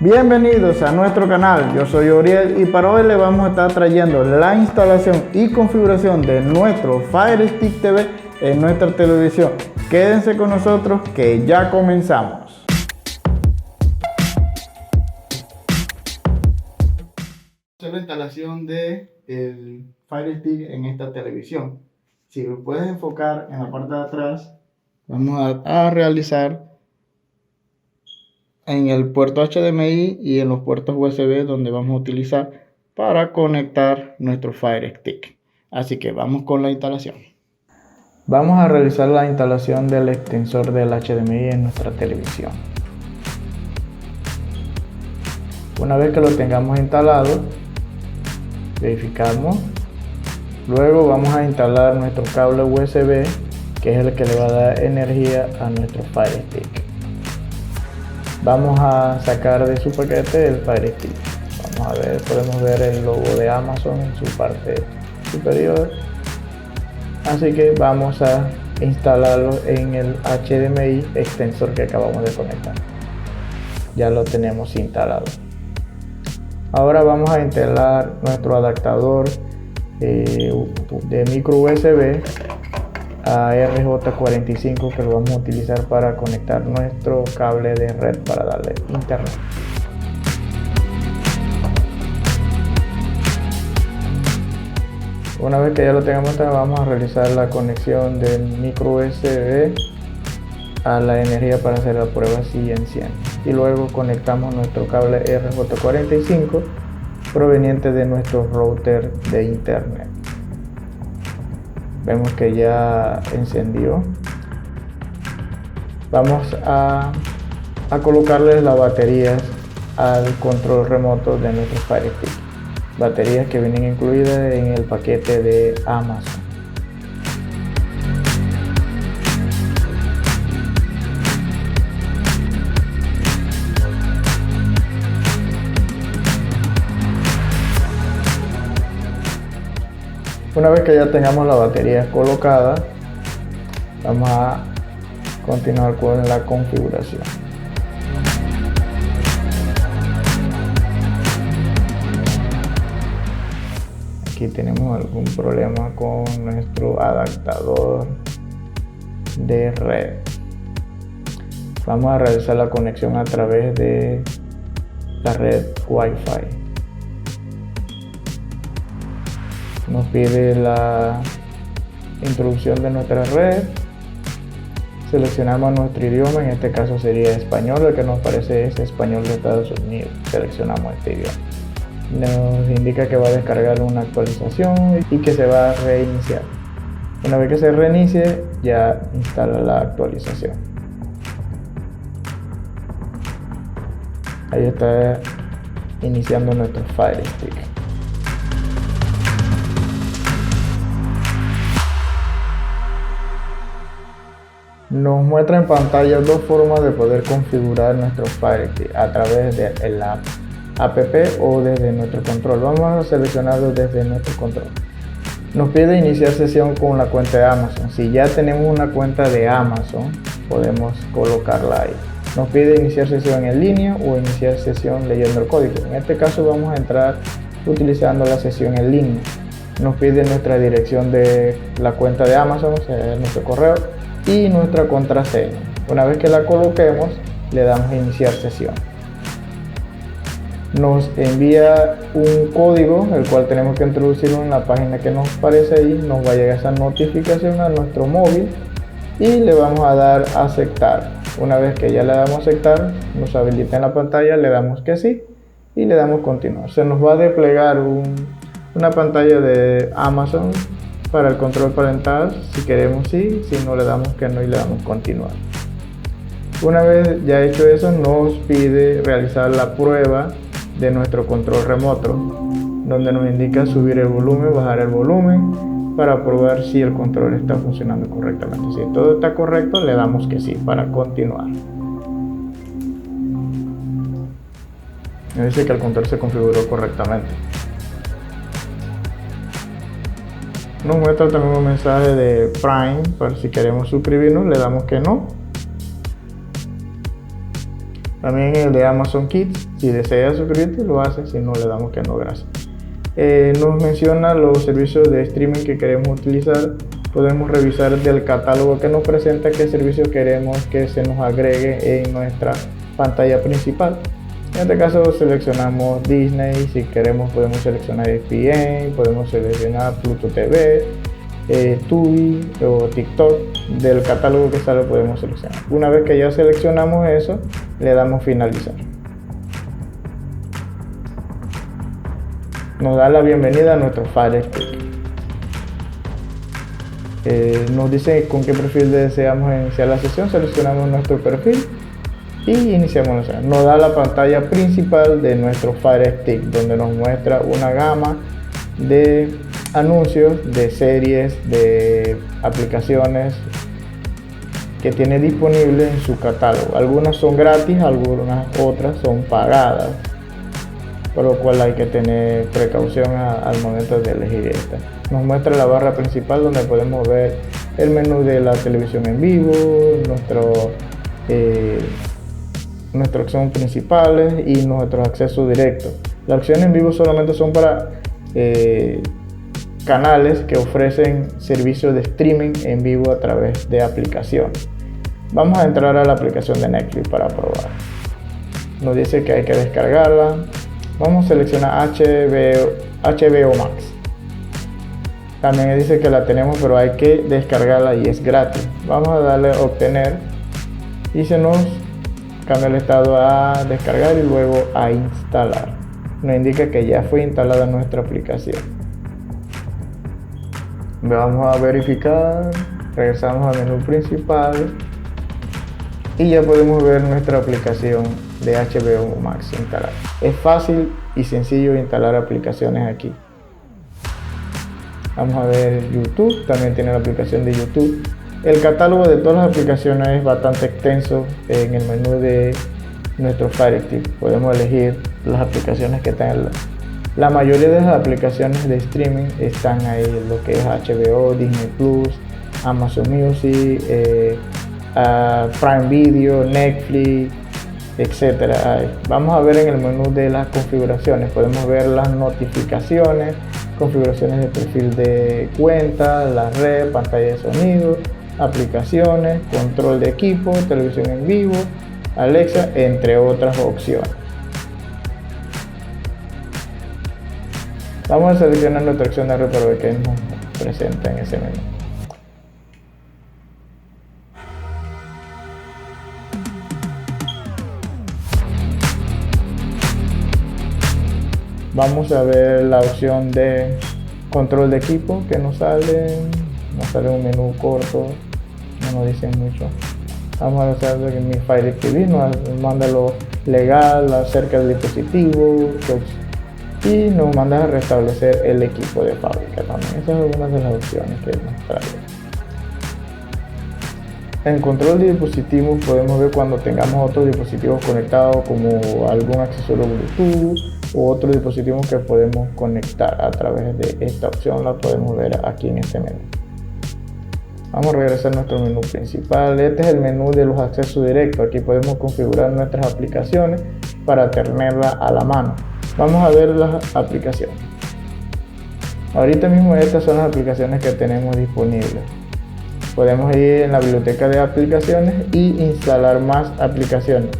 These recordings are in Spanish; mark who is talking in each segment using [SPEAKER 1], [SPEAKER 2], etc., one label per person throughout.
[SPEAKER 1] Bienvenidos a nuestro canal, yo soy Oriel y para hoy les vamos a estar trayendo la instalación y configuración de nuestro Fire Stick TV en nuestra televisión. Quédense con nosotros que ya comenzamos. La instalación de el Fire Stick en esta televisión. Si lo puedes enfocar en la parte de atrás, vamos a realizar en el puerto HDMI y en los puertos USB donde vamos a utilizar para conectar nuestro Fire Stick. Así que vamos con la instalación. Vamos a realizar la instalación del extensor del HDMI en nuestra televisión. Una vez que lo tengamos instalado, verificamos. Luego vamos a instalar nuestro cable USB, que es el que le va a dar energía a nuestro Fire Stick. Vamos a sacar de su paquete el Fire Stick. Vamos a ver, podemos ver el logo de Amazon en su parte superior. Así que vamos a instalarlo en el HDMI extensor que acabamos de conectar. Ya lo tenemos instalado. Ahora vamos a instalar nuestro adaptador de micro USB a RJ45 que lo vamos a utilizar para conectar nuestro cable de red para darle internet. Una vez que ya lo tengamos, vamos a realizar la conexión del micro USB a la energía para hacer la prueba si enciende, y luego conectamos nuestro cable RJ45 proveniente de nuestro router de internet. Vemos que ya encendió. Vamos a colocarle las baterías al control remoto de nuestro Fire Stick. Baterías que vienen incluidas en el paquete de Amazon. Una vez que ya tengamos la batería colocada, vamos a continuar con la configuración. Aquí tenemos algún problema con nuestro adaptador de red. Vamos a realizar la conexión a través de la red Wi-Fi. Nos pide la introducción de nuestra red. Seleccionamos nuestro idioma, en este caso sería español, el que nos parece es español de Estados Unidos. Seleccionamos este idioma. Nos indica que va a descargar una actualización y que se va a reiniciar. Una vez que se reinicie, ya instala la actualización. Ahí está iniciando nuestro Fire Stick. Nos muestra en pantalla dos formas de poder configurar nuestro Fire Stick: a través del app o desde nuestro control. Vamos a seleccionarlo desde nuestro control. Nos pide iniciar sesión con la cuenta de Amazon. Si ya tenemos una cuenta de Amazon, podemos colocarla ahí. Nos pide iniciar sesión en línea o iniciar sesión leyendo el código. En este caso vamos a entrar utilizando la sesión en línea. Nos pide nuestra dirección de la cuenta de Amazon, o sea, nuestro correo, y nuestra contraseña. Una vez que la coloquemos, le damos a iniciar sesión. Nos envía un código, el cual tenemos que introducirlo en la página que nos aparece ahí. Nos va a llegar esa notificación a nuestro móvil y le vamos a dar a aceptar. Una vez que ya le damos a aceptar, nos habilita en la pantalla, le damos que sí y le damos continuar. Se nos va a desplegar una pantalla de Amazon para el control parental. Si queremos sí, si no le damos que no y le damos continuar. Una vez ya hecho eso, nos pide realizar la prueba de nuestro control remoto, donde nos indica subir el volumen, bajar el volumen, para probar si el control está funcionando correctamente. Si todo está correcto, le damos que sí para continuar. Me dice que el control se configuró correctamente. Nos muestra también un mensaje de Prime para si queremos suscribirnos, le damos que no. También el de Amazon Kids, si deseas suscribirte lo haces, si no le damos que no, gracias. Nos menciona los servicios de streaming que queremos utilizar. Podemos revisar del catálogo que nos presenta qué servicio queremos que se nos agregue en nuestra pantalla principal. En este caso seleccionamos Disney, si queremos podemos seleccionar ESPN, podemos seleccionar Pluto TV, Tubi o TikTok. Del catálogo que sale podemos seleccionar. Una vez que ya seleccionamos eso, le damos finalizar. Nos da la bienvenida a nuestro Fire Stick. Nos dice con qué perfil deseamos iniciar la sesión. Seleccionamos nuestro perfil y iniciamos la sesión. Nos da la pantalla principal de nuestro Fire Stick, donde nos muestra una gama de anuncios de series, de aplicaciones que tiene disponible en su catálogo. Algunas son gratis, algunas otras son pagadas, por lo cual hay que tener precaución al momento de elegir esta. Nos muestra la barra principal donde podemos ver el menú de la televisión en vivo, nuestras opciones principales y nuestros accesos directos. Las opciones en vivo solamente son para canales que ofrecen servicios de streaming en vivo a través de aplicaciones. Vamos a entrar a la aplicación de Netflix para probar. Nos dice que hay que descargarla. Vamos a seleccionar HBO Max. También dice que la tenemos, pero hay que descargarla y es gratis. Vamos a darle a obtener y se nos cambia el estado a descargar y luego a instalar. Nos indica que ya fue instalada nuestra aplicación. Vamos a verificar, regresamos al menú principal y ya podemos ver nuestra aplicación de HBO Max instalada. Es fácil y sencillo instalar aplicaciones aquí. Vamos a ver YouTube, también tiene la aplicación de YouTube. El catálogo de todas las aplicaciones es bastante extenso en el menú de nuestro Fire Stick. Podemos elegir las aplicaciones que están. La mayoría de las aplicaciones de streaming están ahí, lo que es HBO, Disney Plus, Amazon Music, Prime Video, Netflix, etcétera. Vamos a ver en el menú de las configuraciones, podemos ver las notificaciones, configuraciones de perfil de cuenta, la red, pantalla de sonido, aplicaciones, control de equipo, televisión en vivo, Alexa, entre otras opciones. Vamos a seleccionar nuestra opción de red para ver qué nos presenta en ese menú. Vamos a ver la opción de control de equipo que nos sale un menú corto, no nos dicen mucho. Vamos a hacer que mi Fire TV nos manda lo legal acerca del dispositivo y nos manda a restablecer el equipo de fábrica también. Esas son algunas de las opciones que nos trae. En control de dispositivos podemos ver cuando tengamos otros dispositivos conectados, como algún accesorio Bluetooth o otro dispositivo que podemos conectar a través de esta opción. La podemos ver aquí en este menú. Vamos a regresar a nuestro menú principal. Este es el menú de los accesos directos. Aquí podemos configurar nuestras aplicaciones para tenerlas a la mano. Vamos a ver las aplicaciones. Ahorita mismo estas son las aplicaciones que tenemos disponibles. Podemos ir en la biblioteca de aplicaciones y instalar más aplicaciones.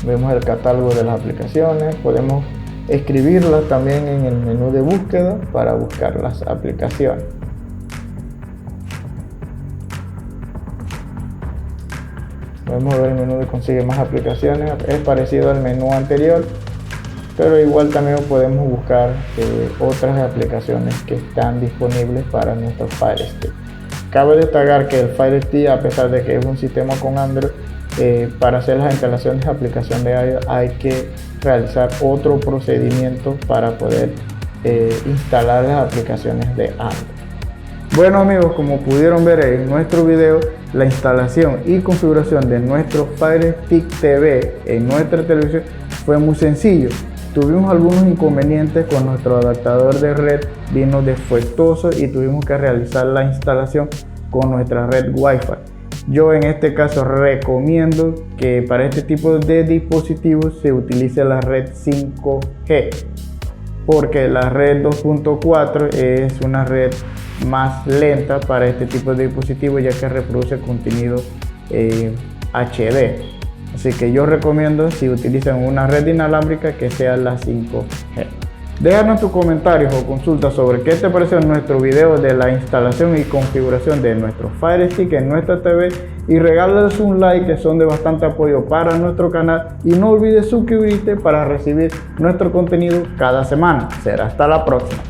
[SPEAKER 1] Vemos el catálogo de las aplicaciones. Podemos escribirlas también en el menú de búsqueda para buscar las aplicaciones. Podemos ver el menú de consigue más aplicaciones. Es parecido al menú anterior, pero igual también podemos buscar otras aplicaciones que están disponibles para nuestro Fire Stick. Cabe destacar que el Fire Stick, a pesar de que es un sistema con Android, para hacer las instalaciones de aplicación de iOS hay que realizar otro procedimiento para poder instalar las aplicaciones de Android. Bueno amigos, como pudieron ver en nuestro video, la instalación y configuración de nuestro Fire Stick TV en nuestra televisión fue muy sencillo. Tuvimos algunos inconvenientes con nuestro adaptador de red, vino defectuoso y tuvimos que realizar la instalación con nuestra red Wi-Fi. Yo en este caso recomiendo que para este tipo de dispositivos se utilice la red 5G, porque la red 2.4 es una red más lenta para este tipo de dispositivos, ya que reproduce contenido HD. Así que yo recomiendo, si utilizan una red inalámbrica, que sea la 5G. Déjanos tus comentarios o consultas sobre qué te pareció nuestro video de la instalación y configuración de nuestro Fire Stick en nuestra TV, y regálales un like, que son de bastante apoyo para nuestro canal, y no olvides suscribirte para recibir nuestro contenido cada semana. Será hasta la próxima.